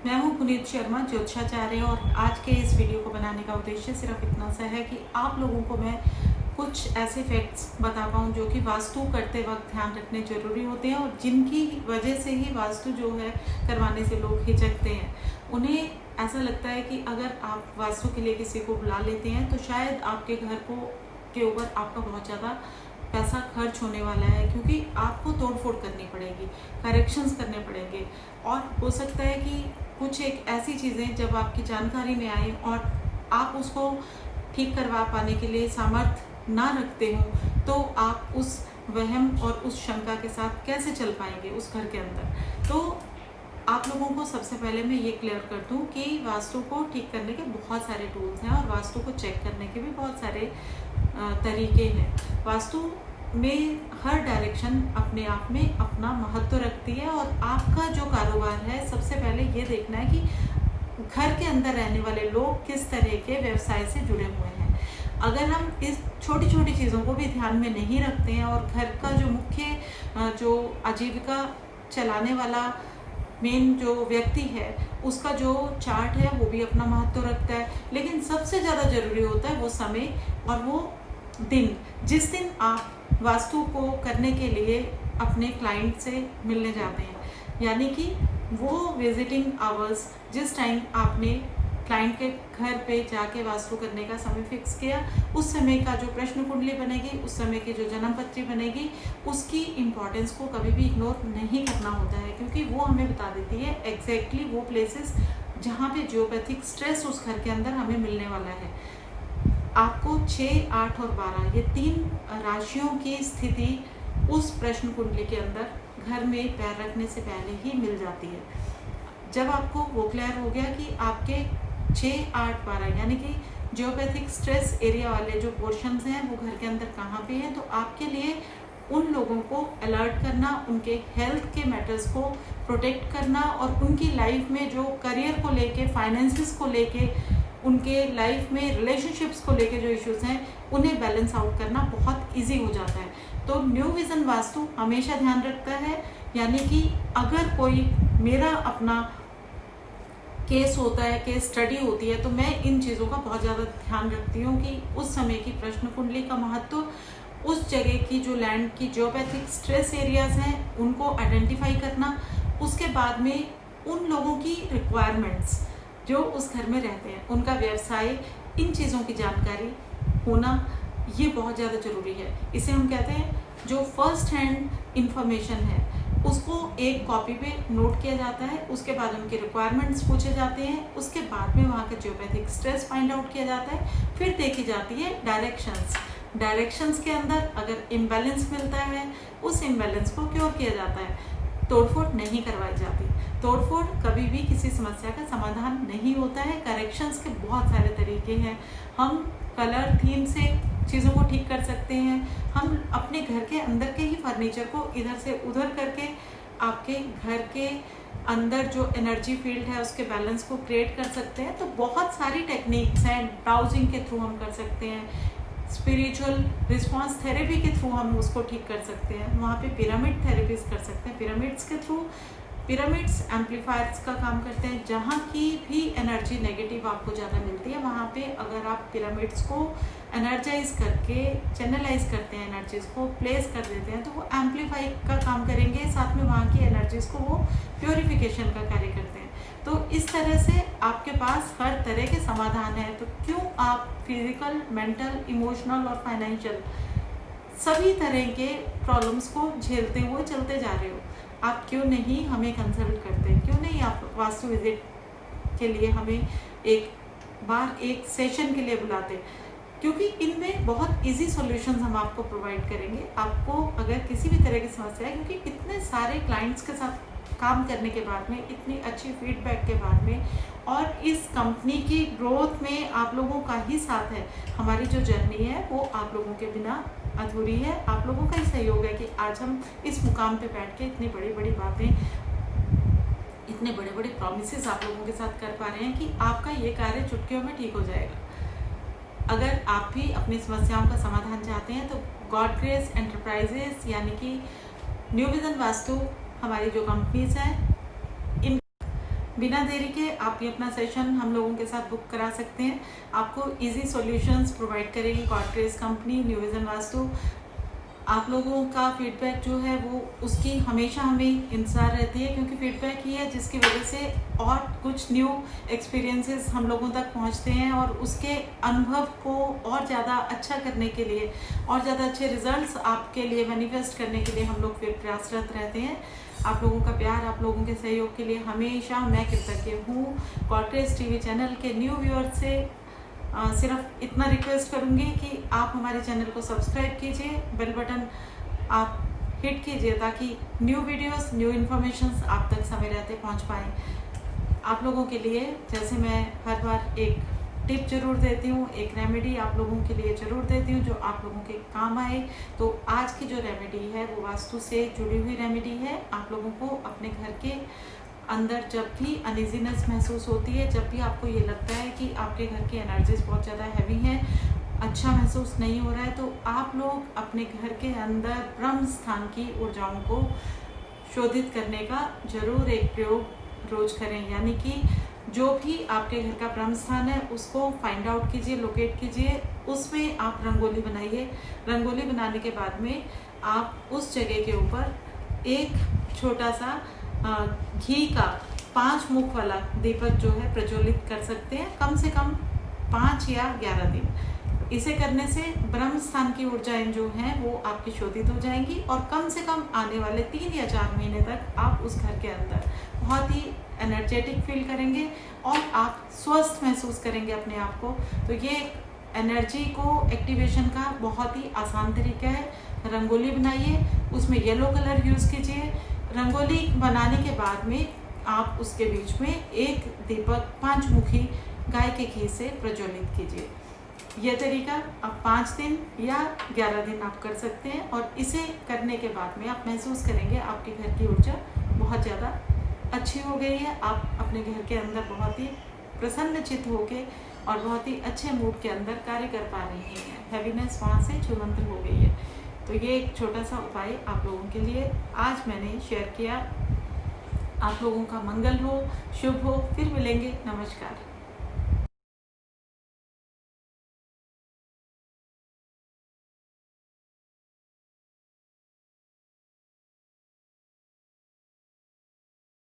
मैं हूं पुनीत शर्मा ज्योतिषाचार्य और आज के इस वीडियो को बनाने का उद्देश्य सिर्फ इतना सा है कि आप लोगों को मैं कुछ ऐसे फैक्ट्स बता पाऊँ जो कि वास्तु करते वक्त ध्यान रखने जरूरी होते हैं और जिनकी वजह से ही वास्तु जो है करवाने से लोग हिचकते हैं। उन्हें ऐसा लगता है कि अगर आप वास्तु के लिए किसी को बुला लेते हैं तो शायद आपके घर को के ऊपर आपका बहुत ज़्यादा पैसा खर्च होने वाला है, क्योंकि आपको तोड़ फोड़ करनी पड़ेगी, करेक्शंस करने पड़ेंगे और हो सकता है कि कुछ एक ऐसी चीज़ें जब आपकी जानकारी में आए और आप उसको ठीक करवा पाने के लिए सामर्थ्य ना रखते हो तो आप उस वहम और उस शंका के साथ कैसे चल पाएंगे उस घर के अंदर। तो आप लोगों को सबसे पहले मैं ये क्लियर कर दूँ कि वास्तु को ठीक करने के बहुत सारे टूल्स हैं और वास्तु को चेक करने के भी बहुत सारे तरीके हैं। वास्तु में हर डायरेक्शन अपने आप में अपना महत्व रखती है और आपका जो कारोबार है सबसे पहले ये देखना है कि घर के अंदर रहने वाले लोग किस तरह के व्यवसाय से जुड़े हुए हैं। अगर हम इस छोटी छोटी चीज़ों को भी ध्यान में नहीं रखते हैं और घर का जो मुख्य जो आजीविका चलाने वाला मेन जो व्यक्ति है उसका जो चार्ट है वो भी अपना महत्व रखता है, लेकिन सबसे ज़्यादा जरूरी होता है वो समय और वो दिन, जिस दिन आप वास्तु को करने के लिए अपने क्लाइंट से मिलने जाते हैं, यानी कि वो विजिटिंग आवर्स जिस टाइम आपने क्लाइंट के घर पे जाके वास्तु करने का समय फिक्स किया, उस समय का जो प्रश्न कुंडली बनेगी, उस समय की जो जन्म पत्री बनेगी, उसकी इम्पोर्टेंस को कभी भी इग्नोर नहीं करना होता है, क्योंकि वो हमें बता देती है एग्जैक्टली वो प्लेसेस जहाँ पे जियोपैथिक स्ट्रेस उस घर के अंदर हमें मिलने वाला है। आपको 6, 8 और 12 ये 3 राशियों की स्थिति उस प्रश्न कुंडली के अंदर घर में पैर रखने से पहले ही मिल जाती है। जब आपको वो क्लियर हो गया कि आपके 6, 8, 12 यानी कि जियोपैथिक स्ट्रेस एरिया वाले जो पोर्शंस हैं वो घर के अंदर कहाँ पे हैं, तो आपके लिए उन लोगों को अलर्ट करना, उनके हेल्थ के मैटर्स को प्रोटेक्ट करना और उनकी लाइफ में जो करियर को लेके, फाइनेंसिस को लेके, उनके लाइफ में रिलेशनशिप्स को लेके जो इश्यूज हैं उन्हें बैलेंस आउट करना बहुत इजी हो जाता है। तो न्यू विजन वास्तु हमेशा ध्यान रखता है, यानी कि अगर कोई मेरा अपना केस होता है, केस स्टडी होती है, तो मैं इन चीज़ों का बहुत ज़्यादा ध्यान रखती हूँ कि उस समय की प्रश्न कुंडली का महत्व, उस जगह की जो लैंड की जियोपैथिक स्ट्रेस एरियाज हैं उनको आइडेंटिफाई करना, उसके बाद में उन लोगों की रिक्वायरमेंट्स जो उस घर में रहते हैं, उनका व्यवसाय, इन चीज़ों की जानकारी होना ये बहुत ज़्यादा ज़रूरी है। इसे हम कहते हैं जो फर्स्ट हैंड इंफॉर्मेशन है उसको एक कॉपी पे नोट किया जाता है, उसके बाद उनके रिक्वायरमेंट्स पूछे जाते हैं, उसके बाद में वहाँ का जियोपैथिक स्ट्रेस फाइंड आउट किया जाता है, फिर देखी जाती है डायरेक्शंस के अंदर अगर इम्बैलेंस मिलता है उस इम्बैलेंस को क्योर किया जाता है। तोड़फोड़ नहीं करवाई जाती, तोड़फोड़ कभी भी किसी समस्या का समाधान नहीं होता है। करेक्शंस के बहुत सारे तरीके हैं, हम कलर थीम से चीज़ों को ठीक कर सकते हैं, हम अपने घर के अंदर के ही फर्नीचर को इधर से उधर करके आपके घर के अंदर जो एनर्जी फील्ड है उसके बैलेंस को क्रिएट कर सकते हैं। तो बहुत सारी टेक्निक्स हैं, डाउजिंग के थ्रू हम कर सकते हैं, स्पिरिचुअल रिस्पॉन्स थेरेपी के थ्रू हम उसको ठीक कर सकते हैं, वहाँ पे पिरामिड थेरेपीज कर सकते हैं, पिरामिड्स के थ्रू, पिरामिड्स एम्पलीफायर्स का काम करते हैं। जहाँ की भी एनर्जी नेगेटिव आपको ज़्यादा मिलती है वहाँ पे अगर आप पिरामिड्स को एनर्जाइज करके चैनलाइज करते हैं, एनर्जीज को प्लेस कर देते हैं, तो वो एम्पलीफाई का काम करेंगे, साथ में वहाँ की एनर्जीज को वो प्योरिफिकेशन का कार्य करते हैं। तो इस तरह से आपके पास हर तरह के समाधान है। तो क्यों आप फिजिकल, मेंटल, इमोशनल और फाइनेंशियल सभी तरह के प्रॉब्लम्स को झेलते हुए चलते जा रहे हो, आप क्यों नहीं हमें कंसल्ट करते, क्यों नहीं आप वास्तु विजिट के लिए हमें एक बार एक सेशन के लिए बुलाते, क्योंकि इनमें बहुत इजी सॉल्यूशंस हम आपको प्रोवाइड करेंगे। आपको अगर किसी भी तरह की समस्या है, क्योंकि इतने सारे क्लाइंट्स के साथ काम करने के बाद में, इतनी अच्छी फीडबैक के बाद में और इस कंपनी की ग्रोथ में आप लोगों का ही साथ है, हमारी जो जर्नी है वो आप लोगों के बिना अधूरी है। आप लोगों का ही सहयोग है कि आज हम इस मुकाम पे बैठ के इतनी बड़ी बड़ी बातें, इतने बड़े बड़े प्रॉमिसेस आप लोगों के साथ कर पा रहे हैं कि आपका ये कार्य चुटकियों में ठीक हो जाएगा। अगर आप भी अपनी समस्याओं का समाधान चाहते हैं तो गॉड ग्रेस एंटरप्राइजेस यानी कि न्यू विजन वास्तु हमारी जो कंपनीज हैं बिना देरी के आप भी अपना सेशन हम लोगों के साथ बुक करा सकते हैं। आपको इजी सॉल्यूशंस प्रोवाइड करेगी Godrej company new vision vastu. आप लोगों का फीडबैक जो है वो उसकी हमेशा हमें इंतज़ार रहती है, क्योंकि फीडबैक ही है जिसकी वजह से और कुछ न्यू एक्सपीरियंसेस हम लोगों तक पहुंचते हैं, और उसके अनुभव को और ज़्यादा अच्छा करने के लिए और ज़्यादा अच्छे रिजल्ट्स आपके लिए मैनिफेस्ट करने के लिए हम लोग फिर प्रयासरत रहते हैं। आप लोगों का प्यार, आप लोगों के सहयोग के लिए हमेशा मैं कृतज्ञ हूँ। गॉडरेज टीवी चैनल के न्यू व्यूअर्स से सिर्फ इतना रिक्वेस्ट करूँगी कि आप हमारे चैनल को सब्सक्राइब कीजिए, बेल बटन आप हिट कीजिए ताकि न्यू वीडियोस, न्यू इन्फॉर्मेशंस आप तक समय रहते पहुंच पाएँ। आप लोगों के लिए जैसे मैं हर बार एक टिप जरूर देती हूँ, एक रेमेडी आप लोगों के लिए ज़रूर देती हूँ जो आप लोगों के काम आए। तो आज की जो रेमेडी है वो वास्तु से जुड़ी हुई रेमेडी है। आप लोगों को अपने घर के अंदर जब भी अनइजीनेस महसूस होती है, जब भी आपको ये लगता है कि आपके घर की एनर्जीज बहुत ज़्यादा हैवी हैं, अच्छा महसूस नहीं हो रहा है, तो आप लोग अपने घर के अंदर ब्रह्म स्थान की ऊर्जाओं को शोधित करने का जरूर एक प्रयोग रोज करें। यानी कि जो भी आपके घर का ब्रह्म स्थान है उसको फाइंड आउट कीजिए, लोकेट कीजिए, उसमें आप रंगोली बनाइए। रंगोली बनाने के बाद में आप उस जगह के ऊपर एक छोटा सा घी का 5 मुख वाला दीपक जो है प्रज्वलित कर सकते हैं, कम से कम 5 या 11 दिन। इसे करने से ब्रह्म स्थान की ऊर्जाएं जो हैं वो आपकी शोधित हो जाएंगी, और कम से कम आने वाले 3 या 4 महीने तक आप उस घर के अंदर बहुत ही एनर्जेटिक फील करेंगे और आप स्वस्थ महसूस करेंगे अपने आप को। तो ये एनर्जी को एक्टिवेशन का बहुत ही आसान तरीका है। रंगोली बनाइए, उसमें येलो कलर यूज़ कीजिए। रंगोली बनाने के बाद में आप उसके बीच में एक दीपक 5 मुखी गाय के घी से प्रज्वलित कीजिए। यह तरीका आप 5 दिन या 11 दिन आप कर सकते हैं, और इसे करने के बाद में आप महसूस करेंगे आपके घर की ऊर्जा बहुत ज़्यादा अच्छी हो गई है। आप अपने घर के अंदर बहुत ही प्रसन्नचित्त होके और बहुत ही अच्छे मूड के अंदर कार्य कर पा रही हैं। हैवीनेस वहाँ से छूमंत हो गई है। तो ये एक छोटा सा उपाय आप लोगों के लिए आज मैंने शेयर किया। आप लोगों का मंगल हो, शुभ हो। फिर मिलेंगे। नमस्कार।